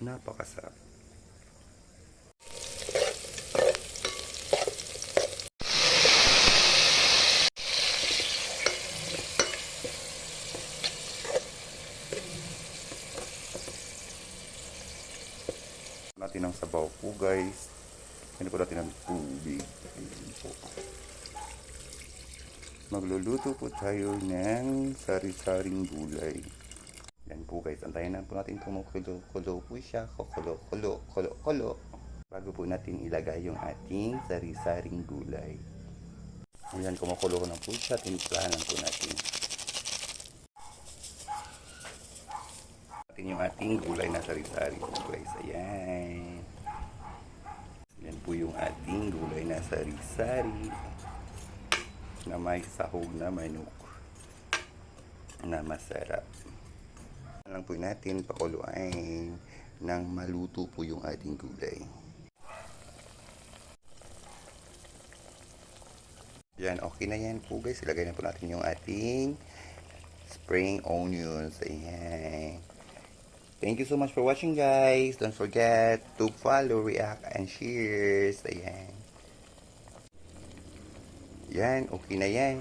napakasarap. Natin ang sabaw po guys. Ano po natin ang tubig. Ayan po. Magluluto po tayo ng sari-saring gulay. Yan po guys, antayin na po natin kumukulo po siya. Kulo. Bago po natin ilagay yung ating sari-saring gulay. Ayan, kumukulo na po siya. Timplahan po natin. Yung ating gulay na sari-sari po guys. Ayan. Yan po yung ating gulay na sari-sari na may sahog na manok na masarap. Lang po natin pakuluin nang maluto po yung ating gulay. Yan, okay na yan po guys. Ilagay na po natin yung ating spring onions. Ayan. Thank you so much for watching guys. Don't forget to follow, react, and share. Ayan. Yan, okay na yan.